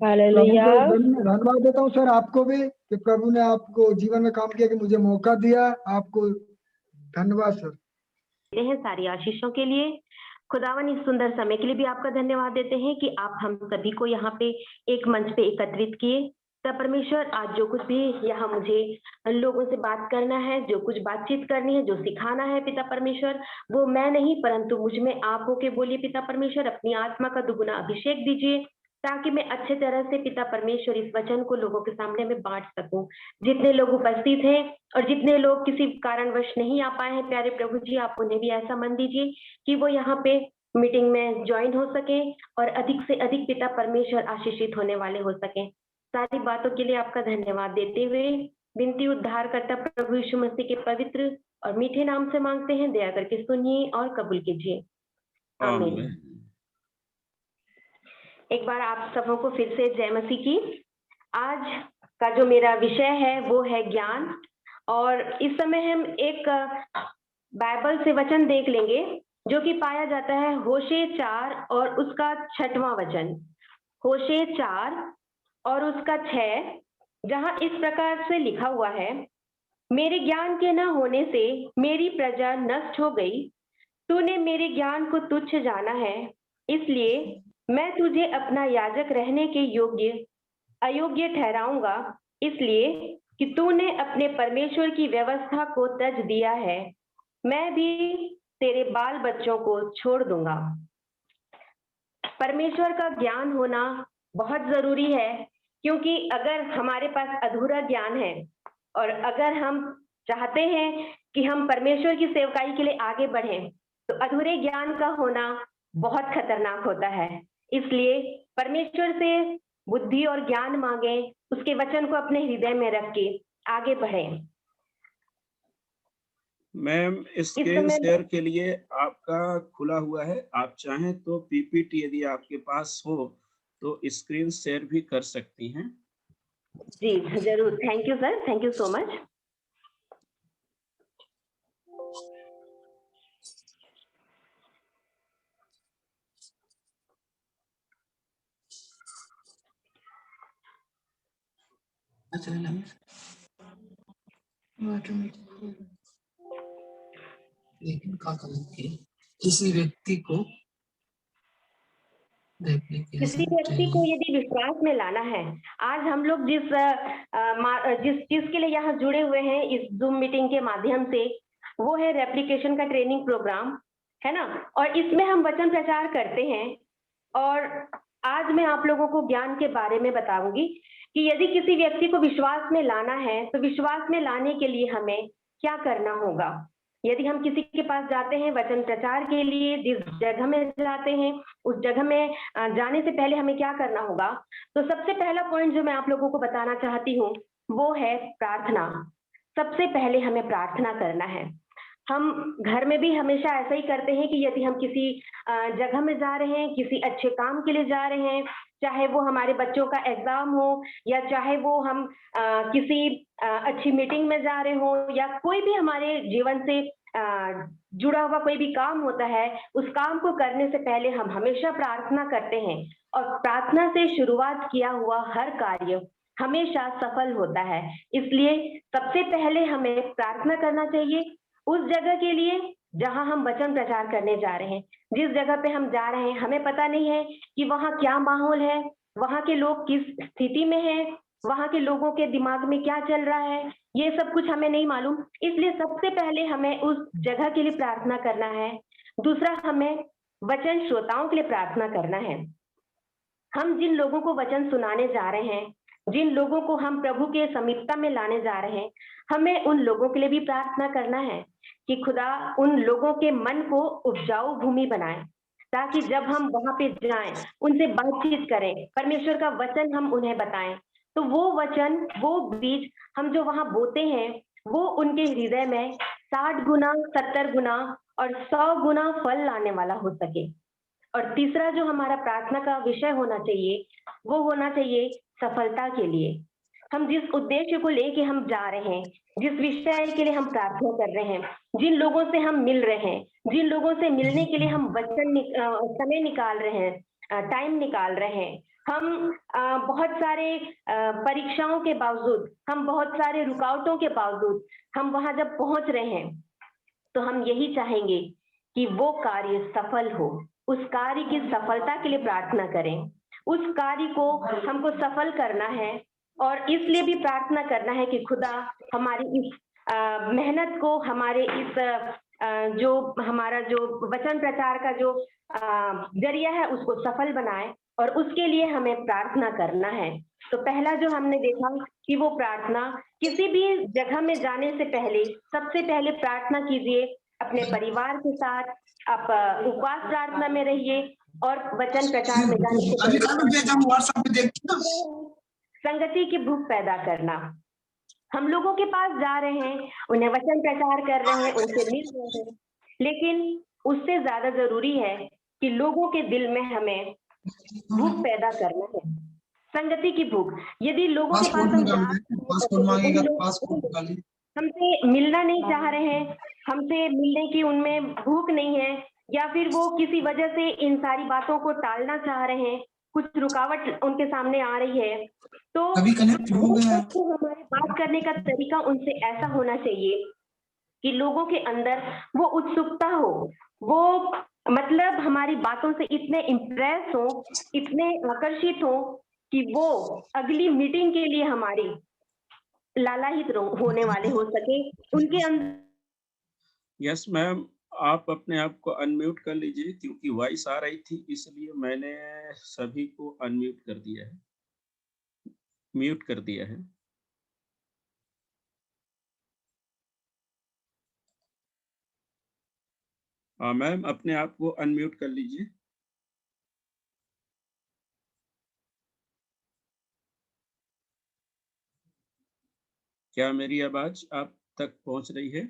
धन्यवाद देता हूँ सर आपको भी कि प्रभु ने आपको जीवन में काम किया, कि मुझे मौका दिया। आपको धन्यवाद सर। हैं सारी आशीषों के लिए। खुदावन इस सुंदर समय के लिए भी आपका धन्यवाद देते हैं कि आप हम सभी को यहाँ पे एक मंच पे एकत्रित किए। तब परमेश्वर आज जो कुछ भी यहाँ मुझे लोगों से बात करना है, जो कुछ बातचीत करनी है, जो सिखाना है पिता परमेश्वर, वो मैं नहीं परंतु मुझ में आप होके बोलिए पिता परमेश्वर। अपनी आत्मा का दुगुना अभिषेक दीजिए ताकि मैं अच्छे तरह से पिता परमेश्वर इस वचन को लोगों के सामने में बांट सकूं। जितने लोग उपस्थित हैं और जितने लोग किसी कारणवश नहीं आ पाए हैं, प्यारे प्रभु जी आप उन्हें भी ऐसा मन दीजिए कि वो यहाँ पे मीटिंग में ज्वाइन हो सके और अधिक से अधिक पिता परमेश्वर आशीषित होने वाले हो सके। सारी बातों के लिए आपका धन्यवाद देते हुए विनती उद्धारकर्ता प्रभु यीशु मसीह के पवित्र और मीठे नाम से मांगते हैं, दया करके सुनिए और कबूल कीजिए, आमीन। एक बार आप सबों को फिर से जय मसीह की। आज का जो मेरा विषय है वो है ज्ञान, और इस समय हम एक बाइबल से वचन देख लेंगे जो कि पाया जाता है होशे 4 और उसका 6वां वचन। होशे 4 और उसका 6, जहां इस प्रकार से लिखा हुआ है, मेरे ज्ञान के न होने से मेरी प्रजा नष्ट हो गई, तूने मेरे ज्ञान को तुच्छ जाना है, इसलिए मैं तुझे अपना याजक रहने के अयोग्य ठहराऊंगा, इसलिए कि तूने अपने परमेश्वर की व्यवस्था को तज दिया है, मैं भी तेरे बाल बच्चों को छोड़ दूंगा। परमेश्वर का ज्ञान होना बहुत जरूरी है क्योंकि अगर हमारे पास अधूरा ज्ञान है और अगर हम चाहते हैं कि हम परमेश्वर की सेवकाई के लिए आगे बढ़ें, तो अधूरे ज्ञान का होना बहुत खतरनाक होता है। इसलिए परमेश्वर से बुद्धि और ज्ञान मांगे, उसके वचन को अपने हृदय में रख के आगे बढ़ें। मैम, इस स्क्रीन समय शेयर के लिए आपका खुला हुआ है। आप चाहें तो पीपीटी यदि आपके पास हो तो स्क्रीन शेयर भी कर सकती हैं। जी जरूर, thank you sir, thank you so much. लेकिन किसी व्यक्ति को किसी व्यक्ति को यदि विश्वास में लाना है, आज हम लोग जिस चीज के लिए यहाँ जुड़े हुए हैं इस जूम मीटिंग के माध्यम से, वो है रेप्लिकेशन का ट्रेनिंग प्रोग्राम, है ना। और इसमें हम वचन प्रचार करते हैं। और आज मैं आप लोगों को ज्ञान के बारे में बताऊंगी कि यदि किसी व्यक्ति को विश्वास में लाना है, तो विश्वास में लाने के लिए हमें क्या करना होगा। यदि हम किसी के पास जाते हैं वचन प्रचार के लिए, जिस जगह में जाते हैं उस जगह में जाने से पहले हमें क्या करना होगा, तो सबसे पहला पॉइंट जो मैं आप लोगों को बताना चाहती हूँ वो है प्रार्थना। सबसे पहले हमें प्रार्थना करना है। हम घर में भी हमेशा ऐसा ही करते हैं कि यदि हम किसी जगह में जा रहे हैं, किसी अच्छे काम के लिए जा रहे हैं, चाहे वो हमारे बच्चों का एग्जाम हो या चाहे वो हम किसी अच्छी मीटिंग में जा रहे हो या कोई भी हमारे जीवन से जुड़ा हुआ कोई भी काम होता है, उस काम को करने से पहले हम हमेशा प्रार्थना करते हैं। और प्रार्थना से शुरुआत किया हुआ हर कार्य हमेशा सफल होता है। इसलिए सबसे पहले हमें प्रार्थना करना चाहिए उस जगह के लिए जहां हम वचन प्रचार करने जा रहे हैं। जिस जगह पे हम जा रहे हैं हमें पता नहीं है कि वहाँ क्या माहौल है, वहाँ के लोग किस स्थिति में हैं, वहाँ के लोगों के दिमाग में क्या चल रहा है, ये सब कुछ हमें नहीं मालूम। इसलिए सबसे पहले हमें उस जगह के लिए प्रार्थना करना है। दूसरा, हमें वचन श्रोताओं के लिए प्रार्थना करना है। हम जिन लोगों को वचन सुनाने जा रहे हैं, जिन लोगों को हम प्रभु के समीपता में लाने जा रहे हैं, हमें उन लोगों के लिए भी प्रार्थना करना है कि खुदा उन लोगों के मन को उपजाऊ भूमि बनाए, ताकि जब हम वहां पे जाएं, उनसे बातचीत करें, परमेश्वर का वचन हम उन्हें बताएं, तो वो वचन, वो बीज हम जो वहां बोते हैं, वो उनके हृदय में 60 गुना, 70 गुना और 100 गुना फल लाने वाला हो सके। और तीसरा जो हमारा प्रार्थना का विषय होना चाहिए, वो होना चाहिए सफलता के लिए। हम जिस उद्देश्य को लेके हम जा रहे हैं, जिस विषय के लिए हम प्रार्थना कर रहे हैं, जिन लोगों से हम मिल रहे हैं, जिन लोगों से मिलने के लिए हम समय निकाल रहे हैं, टाइम निकाल रहे हैं, हम बहुत सारे परीक्षाओं के बावजूद, हम बहुत सारे रुकावटों के बावजूद हम वहां जब पहुंच रहे हैं, तो हम यही चाहेंगे कि वो कार्य सफल हो। उस कार्य की सफलता के लिए प्रार्थना करें। उस कार्य को हमको सफल करना है और इसलिए भी प्रार्थना करना है कि खुदा हमारी इस मेहनत को, हमारे इस जो हमारा जो वचन प्रचार का जो जरिया है उसको सफल बनाए, और उसके लिए हमें प्रार्थना करना है। तो पहला जो हमने देखा कि वो प्रार्थना, किसी भी जगह में जाने से पहले सबसे पहले प्रार्थना कीजिए अपने परिवार के साथ। आप उपवास प्रार्थना में रहिए और वचन प्रचार में जाने से पहले संगति की भूख पैदा करना। हम लोगों के पास जा रहे हैं, उन्हें वचन प्रचार कर रहे हैं, उनसे मिल रहे हैं, लेकिन उससे ज्यादा जरूरी है कि लोगों के दिल में हमें भूख पैदा करना है, संगति की भूख। यदि लोगों के पास हम जा रहे हैं, हमसे मिलना नहीं चाह रहे हैं, हमसे मिलने की उनमें भूख नहीं है, या फिर वो किसी वजह से इन सारी बातों को टालना चाह रहे हैं, कुछ रुकावट उनके सामने आ रही है, तो हमारे बात करने का तरीका उनसे ऐसा होना चाहिए कि लोगों के अंदर वो उत्सुकता हो, वो मतलब हमारी बातों से इतने इम्प्रेस हो, इतने आकर्षित हो कि वो अगली मीटिंग के लिए हमारी लालायित होने वाले हो सके उनके अंदर। यस मैम, आप अपने आप को अनम्यूट कर लीजिए, क्योंकि वॉइस आ रही थी इसलिए मैंने सभी को अनम्यूट कर दिया है। म्यूट कर दिया है। मैम अपने आप को अनम्यूट कर लीजिए। क्या मेरी आवाज आप तक पहुंच रही है?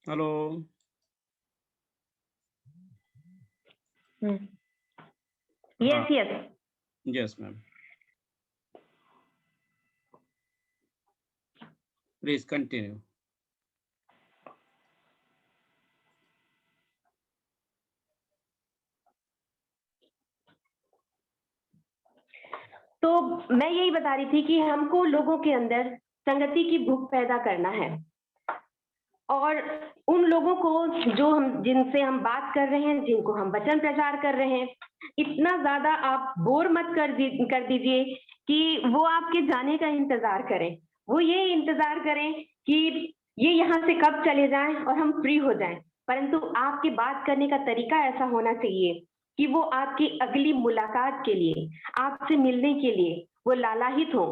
Hello. Yes yes. Yes ma'am, please continue. तो मैं यही बता रही थी कि हमको लोगों के अंदर संगति की भूख पैदा करना है, और उन लोगों को जो हम जिनसे हम बात कर रहे हैं, जिनको हम वचन प्रचार कर रहे हैं, इतना ज्यादा आप बोर मत कर दीजिए कि वो आपके जाने का इंतजार करें। वो ये इंतजार करें कि ये यहाँ से कब चले जाएं और हम फ्री हो जाएं। परंतु आपके बात करने का तरीका ऐसा होना चाहिए कि वो आपकी अगली मुलाकात के लिए, आपसे मिलने के लिए वो लालायित हो।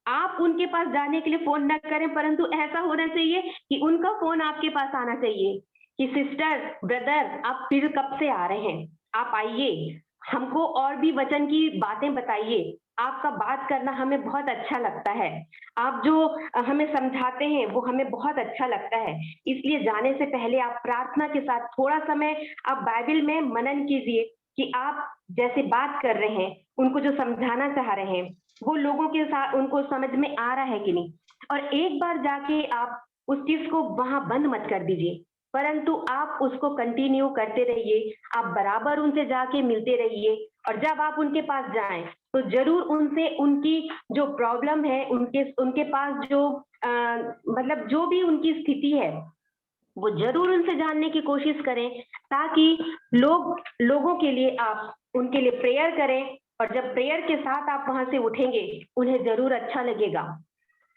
आप उनके पास जाने के लिए फोन न करें, परंतु ऐसा होना चाहिए कि उनका फोन आपके पास आना चाहिए कि सिस्टर, ब्रदर, आप फिर कब से आ रहे हैं, आप आइए, हमको और भी वचन की बातें बताइए। आपका बात करना हमें बहुत अच्छा लगता है, आप जो हमें समझाते हैं वो हमें बहुत अच्छा लगता है। इसलिए जाने से पहले आप प्रार्थना के साथ थोड़ा समय आप बाइबल में मनन कीजिए कि आप जैसे बात कर रहे हैं, उनको जो समझाना चाह रहे हैं, वो लोगों के साथ उनको समझ में आ रहा है कि नहीं। और एक बार जाके आप उस चीज को वहां बंद मत कर दीजिए, परंतु आप उसको कंटिन्यू करते रहिए। आप बराबर उनसे जाके मिलते रहिए, और जब आप उनके पास जाएं तो जरूर उनसे उनकी जो प्रॉब्लम है, उनके पास जो मतलब जो भी उनकी स्थिति है, वो जरूर उनसे जानने की कोशिश करें, ताकि लोगों के लिए आप उनके लिए प्रेयर करें। और जब प्रेयर के साथ आप वहां से उठेंगे, उन्हें जरूर अच्छा लगेगा,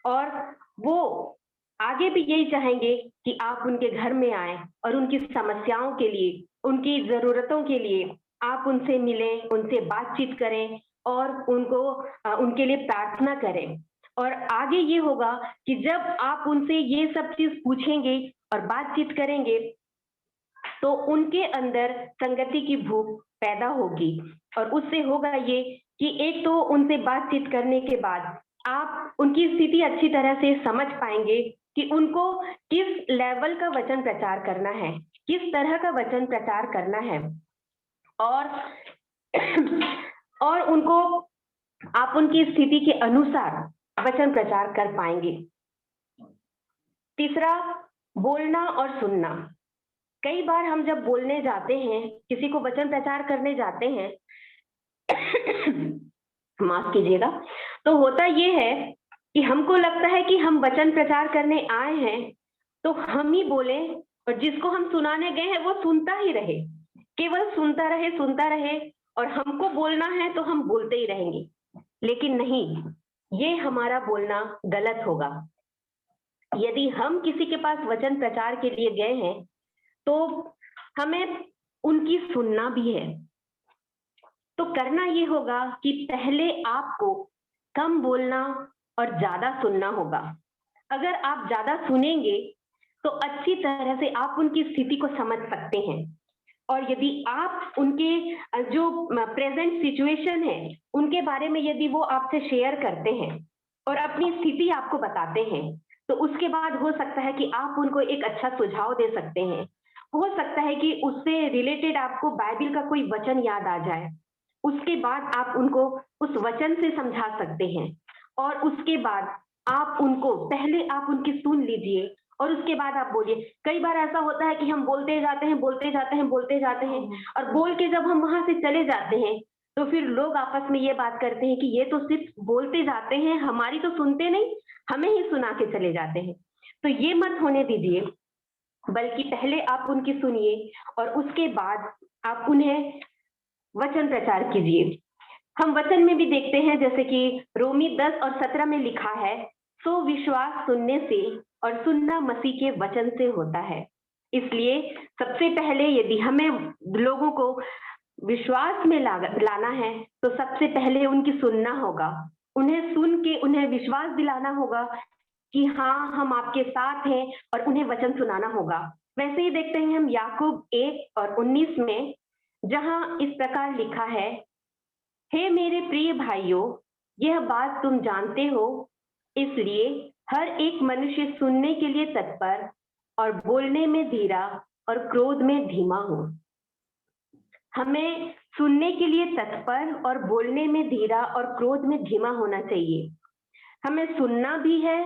और वो आगे भी यही चाहेंगे कि आप उनके घर में आए और उनकी समस्याओं के लिए, उनकी जरूरतों के लिए आप उनसे मिलें, उनसे बातचीत करें और उनके लिए प्रार्थना करें। और आगे ये होगा कि जब आप उनसे ये सब चीज पूछेंगे और बातचीत करेंगे, तो उनके अंदर संगति की भूख पैदा होगी। और उससे होगा ये कि एक तो उनसे बातचीत करने के बाद आप उनकी स्थिति अच्छी तरह से समझ पाएंगे कि उनको किस लेवल का वचन प्रचार करना है, किस तरह का वचन प्रचार करना है, और और उनको आप उनकी स्थिति के अनुसार वचन प्रचार कर पाएंगे। तीसरा, बोलना और सुनना। कई बार हम जब बोलने जाते हैं, किसी को वचन प्रचार करने जाते हैं, माफ कीजिएगा, तो होता ये है कि हमको लगता है कि हम वचन प्रचार करने आए हैं तो हम ही बोले, और जिसको हम सुनाने गए हैं वो सुनता ही रहे, केवल सुनता रहे, और हमको बोलना है तो हम बोलते ही रहेंगे। लेकिन नहीं, ये हमारा बोलना गलत होगा। यदि हम किसी के पास वचन प्रचार के लिए गए हैं तो हमें उनकी सुनना भी है। तो करना ये होगा कि पहले आपको कम बोलना और ज्यादा सुनना होगा। अगर आप ज्यादा सुनेंगे तो अच्छी तरह से आप उनकी स्थिति को समझ सकते हैं, और यदि आप उनके जो प्रेजेंट सिचुएशन है उनके बारे में यदि वो आपसे शेयर करते हैं और अपनी स्थिति आपको बताते हैं, तो उसके बाद हो सकता है कि आप उनको एक अच्छा सुझाव दे सकते हैं। हो सकता है कि उससे रिलेटेड आपको बाइबल का कोई वचन याद आ जाए, उसके बाद आप उनको उस वचन से समझा सकते हैं। और उसके बाद आप उनको पहले आप उनकी सुन लीजिए और उसके बाद आप बोलिए। कई बार ऐसा होता है कि हम बोलते जाते हैं और बोल के जब हम वहां से चले जाते हैं तो फिर लोग आपस में ये बात करते हैं कि ये तो सिर्फ बोलते जाते हैं, हमारी तो सुनते नहीं, हमें ही सुना के चले जाते हैं। तो ये मत होने दीजिए, बल्कि पहले आप उनकी सुनिए और उसके बाद आप उन्हें वचन प्रचार कीजिए। हम वचन में भी देखते हैं, जैसे कि रोमी 10 और 17 में लिखा है, सो विश्वास सुनने से और सुनना मसीह के वचन से होता है। इसलिए सबसे पहले यदि हमें लोगों को विश्वास में लाना है तो सबसे पहले उनकी सुनना होगा, उन्हें सुन के उन्हें विश्वास दिलाना होगा कि हाँ हम आपके साथ हैं, और उन्हें वचन सुनाना होगा। वैसे ही देखते हैं हम याकूब 1:19 में, जहां इस प्रकार लिखा है, हे मेरे प्रिय भाइयों, यह बात तुम जानते हो, इसलिए हर एक मनुष्य सुनने के लिए तत्पर और बोलने में धीरा और क्रोध में धीमा हो। हमें सुनने के लिए तत्पर और बोलने में धीरा और क्रोध में धीमा होना चाहिए। हमें सुनना भी है,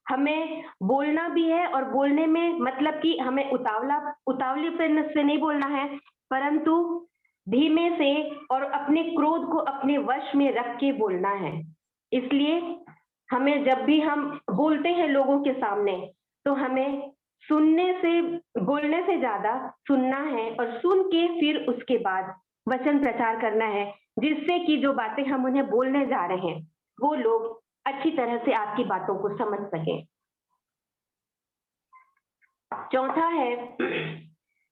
हमें बोलना भी है, और बोलने में मतलब कि हमें उतावलेपन से नहीं बोलना है, परंतु धीमे से और अपने क्रोध को अपने वश में रख के बोलना है। इसलिए हमें जब भी हम बोलते हैं लोगों के सामने, तो हमें बोलने से ज्यादा सुनना है, और सुन के फिर उसके बाद वचन प्रचार करना है, जिससे कि जो बातें हम उन्हें बोलने जा रहे हैं वो लोग अच्छी तरह से आपकी बातों को समझ सकें। चौथा है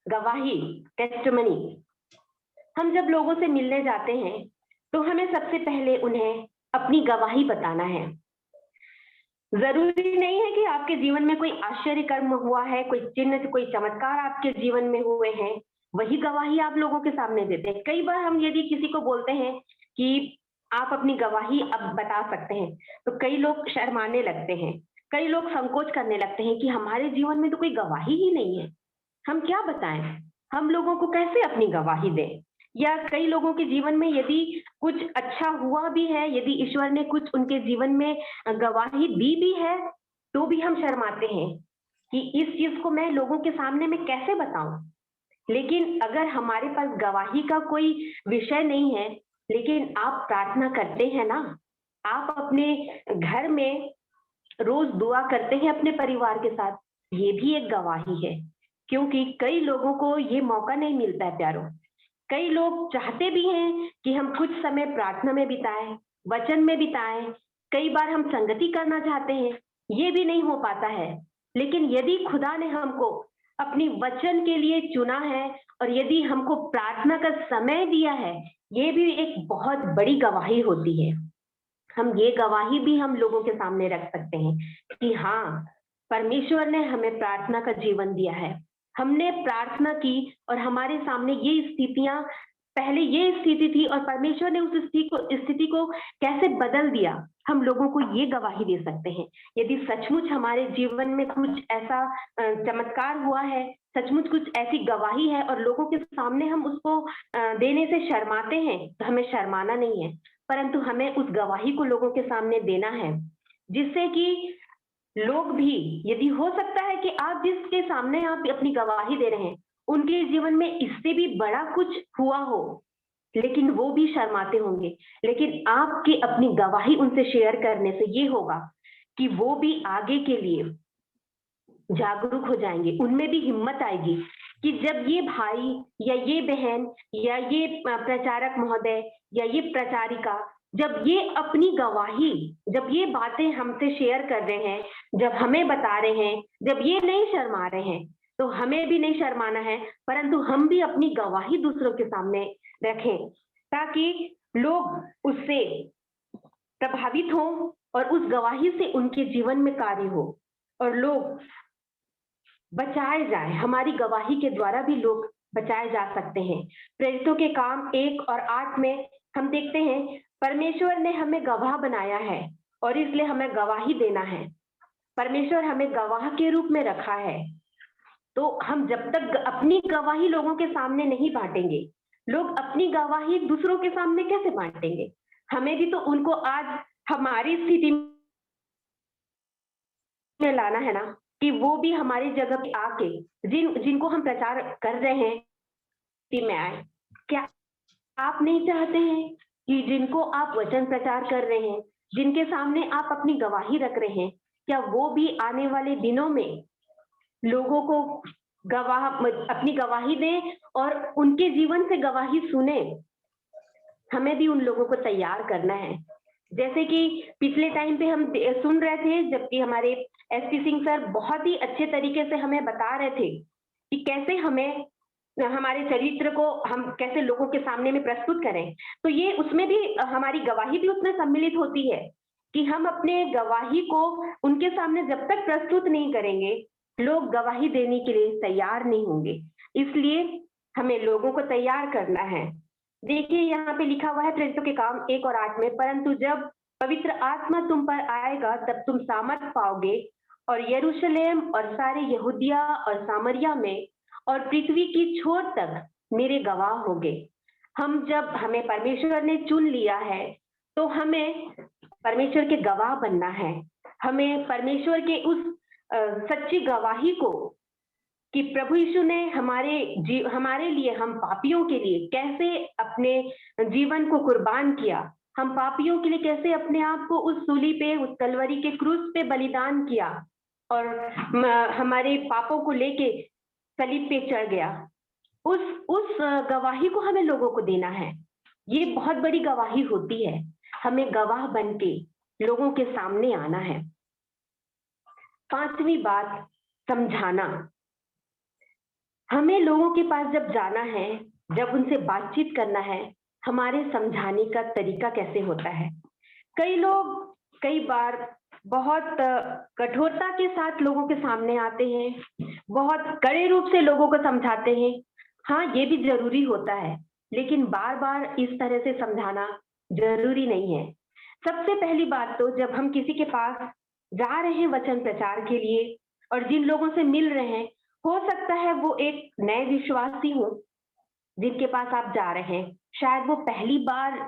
गवाही, टेस्टिमनी। हम जब लोगों से मिलने जाते हैं तो हमें सबसे पहले उन्हें अपनी गवाही बताना है। जरूरी नहीं है कि आपके जीवन में कोई आश्चर्य कर्म हुआ है, कोई चिन्ह, कोई चमत्कार आपके जीवन में हुए हैं, वही गवाही आप लोगों के सामने देते हैं। कई बार हम यदि किसी को बोलते हैं कि आप अपनी गवाही अब बता सकते हैं, तो कई लोग शर्माने लगते हैं, कई लोग संकोच करने लगते हैं कि हमारे जीवन में तो कोई गवाही ही नहीं है, हम क्या बताएं, हम लोगों को कैसे अपनी गवाही दें। या कई लोगों के जीवन में यदि कुछ अच्छा हुआ भी है, यदि ईश्वर ने कुछ उनके जीवन में गवाही दी भी है, तो भी हम शर्माते हैं कि इस चीज को मैं लोगों के सामने में कैसे बताऊं। लेकिन अगर हमारे पास गवाही का कोई विषय नहीं है, लेकिन आप प्रार्थना करते हैं ना, आप अपने घर में रोज दुआ करते हैं अपने परिवार के साथ, ये भी एक गवाही है। क्योंकि कई लोगों को ये मौका नहीं मिलता है प्यारों। कई लोग चाहते भी हैं कि हम कुछ समय प्रार्थना में बिताएं, वचन में बिताएं, कई बार हम संगति करना चाहते हैं, ये भी नहीं हो पाता है। लेकिन यदि खुदा ने हमको अपनी वचन के लिए चुना है, और यदि हमको प्रार्थना का समय दिया है, ये भी एक बहुत बड़ी गवाही होती है। हम ये गवाही भी हम लोगों के सामने रख सकते हैं कि हाँ, परमेश्वर ने हमें प्रार्थना का जीवन दिया है, हमने प्रार्थना की और हमारे सामने ये स्थितियां, पहले ये स्थिति थी और परमेश्वर ने उस स्थिति को कैसे बदल दिया, हम लोगों को ये गवाही दे सकते हैं। यदि सचमुच हमारे जीवन में कुछ ऐसा चमत्कार हुआ है, सचमुच कुछ ऐसी गवाही है और लोगों के सामने हम उसको देने से शर्माते हैं, तो हमें शर्माना नहीं है, परंतु हमें उस गवाही को लोगों के सामने देना है, जिससे कि लोग भी, यदि हो सकता है कि आप जिसके सामने आप अपनी गवाही दे रहे हैं उनके जीवन में इससे भी बड़ा कुछ हुआ हो, लेकिन वो भी शर्माते होंगे, लेकिन आपकी अपनी गवाही उनसे शेयर करने से ये होगा कि वो भी आगे के लिए जागरूक हो जाएंगे, उनमें भी हिम्मत आएगी कि जब ये भाई या ये बहन या ये प्रचारक महोदय या ये प्रचारिका, जब ये अपनी गवाही, जब ये बातें हमसे शेयर कर रहे हैं, जब हमें बता रहे हैं, जब ये नहीं शर्मा रहे हैं, तो हमें भी नहीं शर्माना है, परंतु हम भी अपनी गवाही दूसरों के सामने रखें, ताकि लोग उससे प्रभावित हों और उस गवाही से उनके जीवन में कार्य हो और लोग बचाए जाए। हमारी गवाही के द्वारा भी लोग बचाए जा सकते हैं। प्रेरितों के काम 1:8 में हम देखते हैं, परमेश्वर ने हमें गवाह बनाया है और इसलिए हमें गवाही देना है। परमेश्वर हमें गवाह के रूप में रखा है, तो हम जब तक अपनी गवाही लोगों के सामने नहीं बांटेंगे, लोग अपनी गवाही दूसरों के सामने कैसे बांटेंगे। हमें भी तो उनको आज हमारी स्थिति में लाना है ना, कि वो भी हमारी जगह पे आके जिनको हम प्रचार कर रहे हैं में आए। क्या आप नहीं चाहते हैं कि जिनको आप वचन प्रचार कर रहे हैं, जिनके सामने आप अपनी गवाही रख रहे हैं, क्या वो भी आने वाले दिनों में लोगों को अपनी गवाही दें और उनके जीवन से गवाही सुने। हमें भी उन लोगों को तैयार करना है। जैसे कि पिछले टाइम पे हम सुन रहे थे, जबकि हमारे एसपी सिंह सर बहुत ही अच्छे तरीके से हमें बता रहे थे कि कैसे हमें हमारे चरित्र को हम कैसे लोगों के सामने में प्रस्तुत करें, तो ये उसमें भी हमारी गवाही भी उसमें सम्मिलित होती है कि हम अपने गवाही को उनके सामने जब तक प्रस्तुत नहीं करेंगे, लोग गवाही देने के लिए तैयार नहीं होंगे। इसलिए हमें लोगों को तैयार करना है। देखिए यहाँ पे लिखा हुआ है प्रेरितों के काम 1 और 8 में, परंतु जब पवित्र आत्मा तुम पर आएगा तब तुम सामर्थ पाओगे और यरूशलेम और सारे यहूदिया और सामरिया में और पृथ्वी की छोर तक मेरे गवाह होंगे। हमें परमेश्वर ने चुन लिया है, तो हमें परमेश्वर के गवाह बनना है। हमें परमेश्वर के उस सच्ची गवाही को कि प्रभु यीशु ने हमारे लिए, हम पापियों के लिए कैसे अपने जीवन को कुर्बान किया, हम पापियों के लिए कैसे अपने आप को उस सूली पे, उस कलवरी के क्रूस पे बलिदान किया और हमारे पापों को लेके सलीब पे चढ़ गया। उस गवाही को हमें लोगों को देना है। ये बहुत बड़ी गवाही होती है। हमें गवाह बन के लोगों के सामने आना है। 5वीं बात, समझाना। हमें लोगों के पास जब जाना है, जब उनसे बातचीत करना है, हमारे समझाने का तरीका कैसे होता है। कई लोग कई बार बहुत कठोरता के साथ लोगों के सामने आते हैं, बहुत कड़े रूप से लोगों को समझाते हैं। हाँ, ये भी जरूरी होता है, लेकिन बार बार इस तरह से समझाना जरूरी नहीं है। सबसे पहली बात तो जब हम किसी के पास जा रहे हैं वचन प्रचार के लिए और जिन लोगों से मिल रहे हैं, हो सकता है वो एक नए विश्वासी हो जिनके पास आप जा रहे हैं, शायद वो पहली बार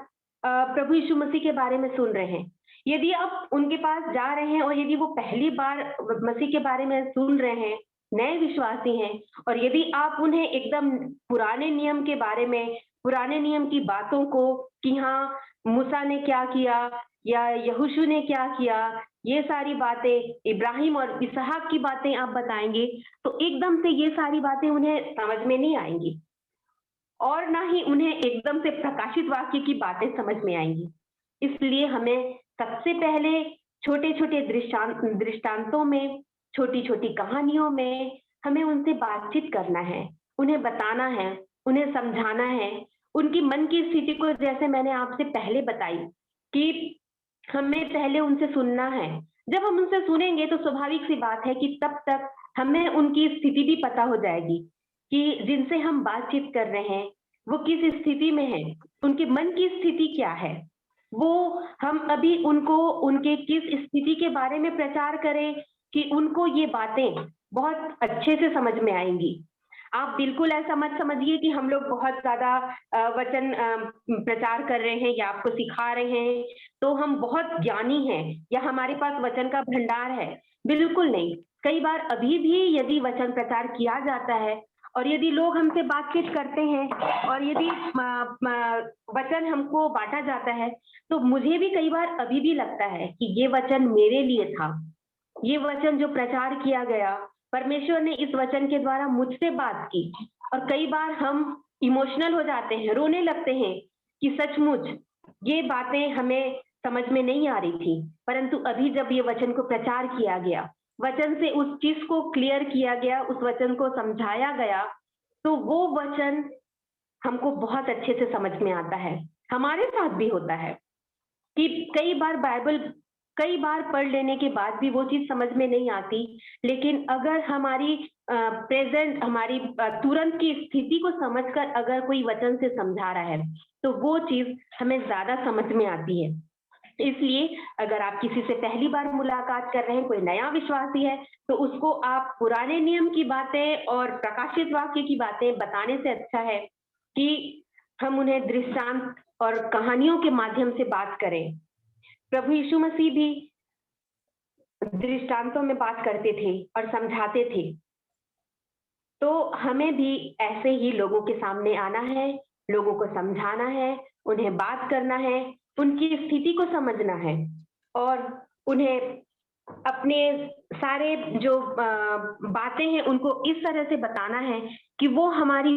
प्रभु यीशु मसीह के बारे में सुन रहे हैं। यदि आप उनके पास जा रहे हैं और यदि वो पहली बार मसीह के बारे में सुन रहे हैं, नए विश्वासी हैं, और यदि आप उन्हें एकदम पुराने नियम के बारे में, पुराने नियम की बातों को कि हाँ मूसा ने क्या किया या यहोशू ने क्या किया, ये सारी बातें, इब्राहिम और इसहाक की बातें आप बताएंगे, तो एकदम से ये सारी बातें उन्हें समझ में नहीं आएंगी और ना ही उन्हें एकदम से प्रकाशित वाक्य की बातें समझ में आएंगी। इसलिए हमें सबसे पहले छोटे छोटे दृष्टांतों में, छोटी छोटी कहानियों में हमें उनसे बातचीत करना है, उन्हें बताना है, उन्हें समझाना है, उनकी मन की स्थिति को, जैसे मैंने आपसे पहले बताई कि हमें पहले उनसे सुनना है। जब हम उनसे सुनेंगे तो स्वाभाविक सी बात है कि तब तक हमें उनकी स्थिति भी पता हो जाएगी कि जिनसे हम बातचीत कर रहे हैं वो किस स्थिति में है, उनके मन की स्थिति क्या है, वो हम अभी उनको उनके किस स्थिति के बारे में प्रचार करें कि उनको ये बातें बहुत अच्छे से समझ में आएंगी। आप बिल्कुल ऐसा मत समझिए कि हम लोग बहुत ज्यादा वचन प्रचार कर रहे हैं या आपको सिखा रहे हैं तो हम बहुत ज्ञानी हैं या हमारे पास वचन का भंडार है। बिल्कुल नहीं। कई बार अभी भी यदि वचन प्रचार किया जाता है और यदि लोग हमसे बातचीत करते हैं और यदि वचन हमको बांटा जाता है तो मुझे भी कई बार अभी भी लगता है कि ये वचन मेरे लिए था, ये वचन जो प्रचार किया गया, परमेश्वर ने इस वचन के द्वारा मुझसे बात की। और कई बार हम इमोशनल हो जाते हैं, रोने लगते हैं कि सचमुच ये बातें हमें समझ में नहीं आ रही थी, परंतु अभी जब ये वचन को प्रचार किया गया, वचन से उस चीज को क्लियर किया गया, उस वचन को समझाया गया, तो वो वचन हमको बहुत अच्छे से समझ में आता है। हमारे साथ भी होता है कि कई बार बाइबल कई बार पढ़ लेने के बाद भी वो चीज समझ में नहीं आती, लेकिन अगर हमारी प्रेजेंट, हमारी तुरंत की स्थिति को समझकर अगर कोई वचन से समझा रहा है तो वो चीज हमें ज्यादा समझ में आती है। इसलिए अगर आप किसी से पहली बार मुलाकात कर रहे हैं, कोई नया विश्वासी है, तो उसको आप पुराने नियम की बातें और प्रकाशित वाक्य की बातें बताने से अच्छा है कि हम उन्हें दृष्टांत और कहानियों के माध्यम से बात करें। प्रभु यीशु मसीह भी दृष्टांतों में बात करते थे और समझाते थे, तो हमें भी ऐसे ही लोगों के सामने आना है, लोगों को समझाना है, उन्हें बात करना है, उनकी स्थिति को समझना है और उन्हें अपने सारे जो बातें हैं उनको इस तरह से बताना है कि वो हमारी